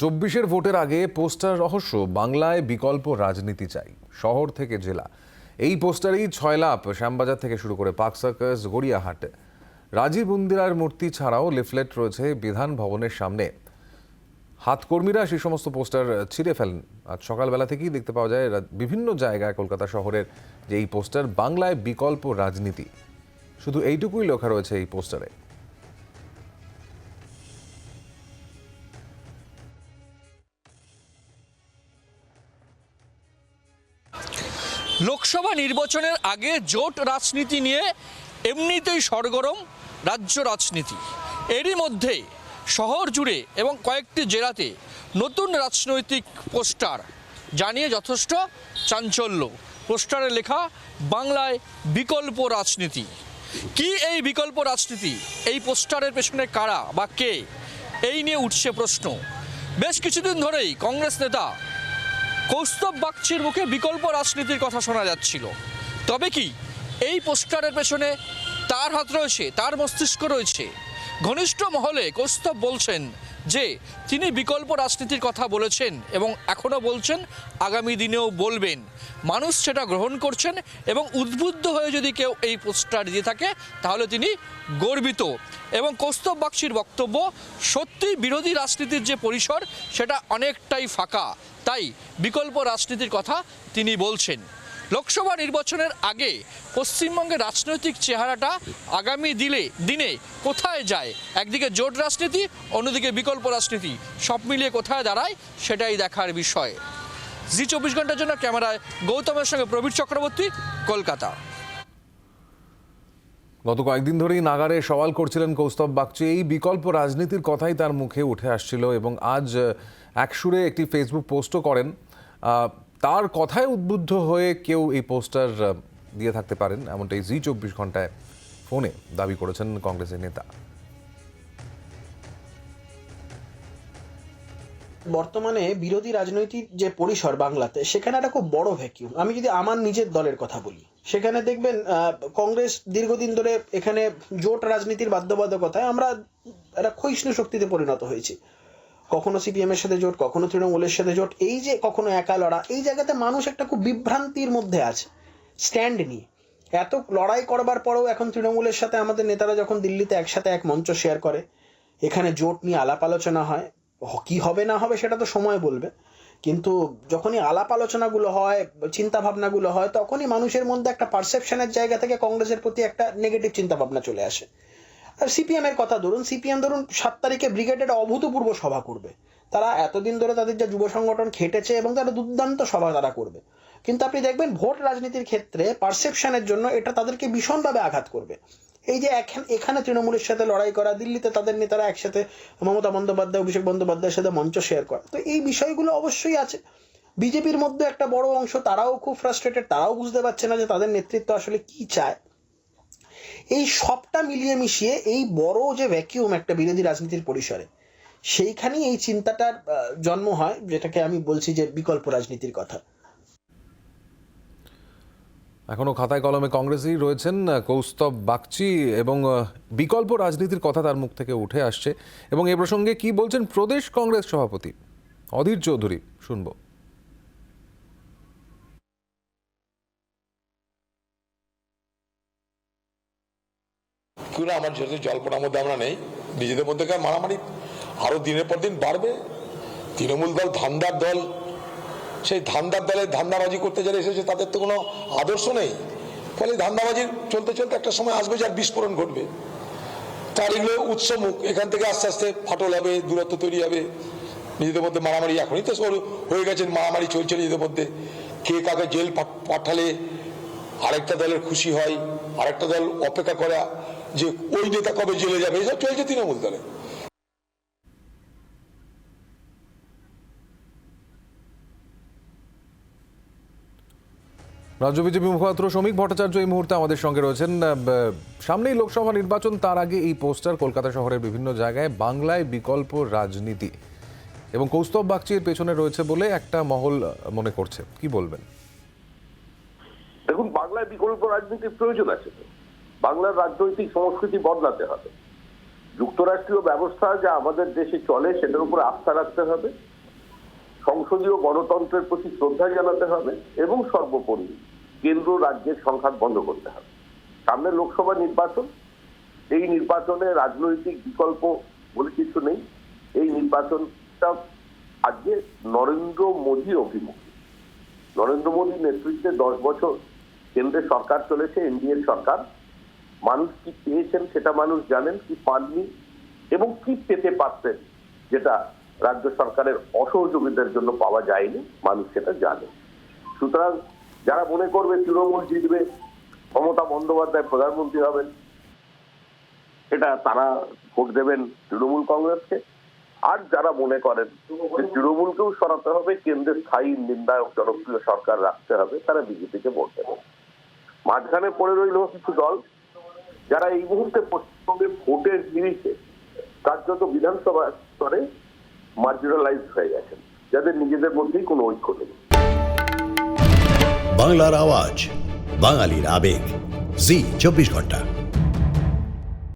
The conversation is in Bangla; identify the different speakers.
Speaker 1: চব্বিশের ভোটের আগে পোস্টার রহস্য বাংলায় বিকল্প রাজনীতি চাই শহর থেকে জেলা। এই পোস্টারেই 6 লাভ শ্যামবাজার থেকে শুরু করে পার্ক সার্কাস, গড়িয়াহাট, রাজীব ইন্দিরার মূর্তি ছাড়াও লিফলেট রয়েছে বিধান ভবনের সামনে। হাতকর্মীরা সেই সমস্ত পোস্টার ছিঁড়ে ফেলেন। আজ সকালবেলা থেকেই দেখতে পাওয়া যায় বিভিন্ন জায়গায় কলকাতা শহরের যে এই পোস্টার বাংলায় বিকল্প রাজনীতি, শুধু এইটুকুই লেখা রয়েছে এই পোস্টারে।
Speaker 2: লোকসভা নির্বাচনের আগে জোট রাজনীতি নিয়ে এমনিতেই সরগরম রাজ্য রাজনীতি। এরই মধ্যে শহর জুড়ে এবং কয়েকটি জেলাতে নতুন রাজনৈতিক পোস্টার জানিয়ে যথেষ্ট চাঞ্চল্য। পোস্টারে লেখা বাংলায় বিকল্প রাজনীতি। কি এই বিকল্প রাজনীতি? এই পোস্টারের পেছনে কারা বা কে? এই নিয়ে উঠছে প্রশ্ন। বেশ কিছুদিন ধরেই কংগ্রেস নেতা কৌস্তব বাগচির মুখে বিকল্প রাজনীতির কথা শোনা যাচ্ছিল। তবে কি এই পোস্টারের পেছনে তার হাত রয়েছে, তার মস্তিষ্ক রয়েছে? ঘনিষ্ঠ মহলে কৌস্তব বলছেন যে তিনি বিকল্প রাজনীতির কথা বলেছেন এবং এখনও বলছেন, আগামী দিনেও বলবেন। মানুষ সেটা গ্রহণ করছেন এবং উদ্বুদ্ধ হয়ে যদি কেউ এই পোস্টার দিয়ে থাকে তাহলে তিনি গর্বিত। এবং কৌস্তব বাগচির বক্তব্য, সত্যি বিরোধী রাজনীতির যে পরিসর সেটা অনেকটাই ফাঁকা, তাই বিকল্প রাজনীতির কথা তিনি বলছেন। লোকসভা নির্বাচনের আগে পশ্চিমবঙ্গের রাজনৈতিক চেহারাটা আগামী দিনে কোথায় যায়? একদিকে জোট রাজনীতি, অন্যদিকে বিকল্প রাজনীতি, সব মিলিয়ে কোথায় দাঁড়ায় সেটাই দেখার বিষয়। জি 24 ঘন্টার জন্য ক্যামেরায় গৌতমের সঙ্গে প্রবীর চক্রবর্তী, কলকাতা।
Speaker 1: গত কয়েকদিন ধরেই নাগারে সওয়াল করছিলেন কৌস্তব বাগচি। এই বিকল্প রাজনীতির কথাই তার মুখে উঠে আসছিল এবং আজ একসুরে একটি ফেসবুক পোস্টও করেন। তার কথায় উদ্বুদ্ধ হয়ে কেউ এই পোস্টার দিয়ে থাকতে পারেন, এমনটাই জি 24 ঘন্টায় ফোনে দাবি করেছেন কংগ্রেসের নেতা।
Speaker 3: বর্তমানে বিরোধী রাজনৈতিক যে পরিসর বাংলাতে, সেখানে একটা খুব বড় ভ্যাকিউম। আমি যদি আমার নিজের দলের কথা বলি, সেখানে দেখবেন কংগ্রেস দীর্ঘদিন ধরে এখানে জোট রাজনীতির বাধ্যবাধকতায় আমরা একটা ক্ষয়িষ্ণু শক্তিতে পরিণত হয়েছি। কখনো সিপিএম এর সাথে জোট, কখনো তৃণমূলের সাথে জোট, এই যে কখনো একা লড়া, এই জায়গাতে মানুষ একটা খুব বিভ্রান্তির মধ্যে আছে স্ট্যান্ড নিয়ে। এত লড়াই করবার পরেও এখন তৃণমূলের সাথে আমাদের নেতারা যখন দিল্লিতে একসাথে এক মঞ্চ শেয়ার করে, এখানে জোট নিয়ে আলাপ আলোচনা হয়, কি হবে না হবে সেটা তো সময় বলবে, কিন্তু যখনই আলাপ আলোচনাগুলো হয়, চিন্তা ভাবনাগুলো হয়, তখনই মানুষের মধ্যে একটা পারসেপশনের জায়গা থেকে কংগ্রেসের প্রতি একটা নেগেটিভ চিন্তা ভাবনা চলে আসে। আর সিপিএম এর কথা ধরুন, সিপিএম ধরুন 7 তারিখে ব্রিগেডের অভূতপূর্ব সভা করবে। তারা এতদিন ধরে তাদের যে যুব সংগঠন খেটেছে এবং তারা দুর্দান্ত সভা তারা করবে, কিন্তু আপনি দেখবেন ভোট রাজনীতির ক্ষেত্রে পারসেপশনের জন্য এটা তাদেরকে ভীষণভাবে আঘাত করবে। এই যে এখানে তৃণমূলের সাথে লড়াই করা, দিল্লিতে তাদের নেতারা একসাথে মমতা বন্দ্যোপাধ্যায়, অভিষেক বন্দ্যোপাধ্যায়ের সাথে মঞ্চ শেয়ার করা, তো এই বিষয়গুলো অবশ্যই আছে। বিজেপির মধ্যে একটা বড় অংশ তারাও খুব ফ্রাস্ট্রেটেড, তারাও বুঝতে পারছে না যে তাদের নেতৃত্ব আসলে কি চায়। এই সবটা মিলিয়ে মিশিয়ে এই বড় যে ভ্যাকিউম একটা বিরোধী রাজনীতির পরিসরে, সেইখানেই এই চিন্তাটার জন্ম হয়, যেটাকে আমি বলছি যে বিকল্প রাজনীতির কথা।
Speaker 1: এখনো খাতায় কলমে কংগ্রেসই রয়েছেন কৌস্তব বাগচি এবং বিকল্প রাজনীতির কথা তার মুখ থেকে উঠে আসছে। এবং এ প্রসঙ্গে কি বলছেন প্রদেশ কংগ্রেস সভাপতি অধীর চৌধুরী, শুনবো।
Speaker 4: আমার যেহেতু জল্পনার মধ্যে আমরা নেই, নিজেদের মধ্যেকার মারামারি আরো দিনের পর দিন বাড়বে। তৃণমূল দল ধান্দার দল, সেই ধান্দার দলে ধান্দাবাজি করতে যারা এসেছে তাদের তো কোনো আদর্শ নেই। ফলে ধান্দাবাজি চলতে চলতে একটা সময় আসবে যার বিস্ফোরণ ঘটবে। তার এগুলো উৎসমুখ, এখান থেকে আস্তে আস্তে ফাটল হবে, দূরত্ব তৈরি হবে, নিজেদের মধ্যে মারামারি এখনই তো হয়ে গেছে, মারামারি চলছে নিজেদের মধ্যে। কে কাকে জেল পাঠালে আরেকটা দলের খুশি হয়, আরেকটা দল অপেক্ষা করা যে ওই নেতা কবে জেলে যাবে, এসব চলছে তৃণমূল দলে।
Speaker 1: রাজ্য বিজেপি মুখপাত্র শ্রমিক ভট্টাচার্য এই মুহূর্তে আমাদের সঙ্গে রয়েছেন। সামনেই লোকসভা নির্বাচন, তার আগে এই পোস্টার কলকাতা শহরের বিভিন্ন জায়গায় বাংলায় বিকল্প রাজনীতি এবং কৌস্তব বাগচির পেছনে রয়েছে বলে একটা মহল মনে করছে, কি বলবেন?
Speaker 5: দেখুন, বাংলায় বিকল্প রাজনীতির প্রয়োজন আছে। বাংলার রাজনৈতিক সংস্কৃতি বদলাতে হবে। যুক্তরাষ্ট্রীয় ব্যবস্থা যা আমাদের দেশে চলে সেটার উপর আস্থা রাখতে হবে, সংসদীয় গণতন্ত্রের প্রতি শ্রদ্ধা জানাতে হবে এবং সর্বোপরি কেন্দ্র রাজ্যের সংঘাত বন্ধ করতে হবে। সামনে লোকসভা নির্বাচন, এই নির্বাচনে রাজনৈতিক বিকল্প বলে কিছু নেই। এই নির্বাচনটা আজকে নরেন্দ্র মোদী অভিমুখী। নরেন্দ্র মোদীর নেতৃত্বে 10 বছর কেন্দ্রে সরকার চলেছে, এনডিএ সরকার। মানুষ কি পেয়েছেন সেটা মানুষ জানেন, কি পাননি এবং কি পেতে পারতেন যেটা রাজ্য সরকারের অসহযোগিতার জন্য পাওয়া যায়নি, মানুষ সেটা জানে। সুতরাং যারা মনে করবে তৃণমূল জিতবে, মমতা বন্দ্যোপাধ্যায় প্রধানমন্ত্রী হবেন, এটা তারা ভোট দেবেন তৃণমূল কংগ্রেসকে। আর যারা মনে করেন যে তৃণমূলকেও সরাতে হবে, কেন্দ্রের স্থায়ী নির্ণায়ক জনপ্রিয় সরকার রাখতে হবে, তারা বিজেপিকে ভোট দেবেন। মাঝখানে পড়ে রইল কিছু দল যারা এই মুহূর্তে পশ্চিমবঙ্গে ভোটের নিরিখে কার্যত বিধানসভা স্তরে মার্জিনালাইজড হয়ে গেছেন, যাদের নিজেদের মধ্যেই কোনো ঐক্য নেই।
Speaker 6: বাংলার আওয়াজ, বাঙালির আবেগ, জি 24 ঘন্টা।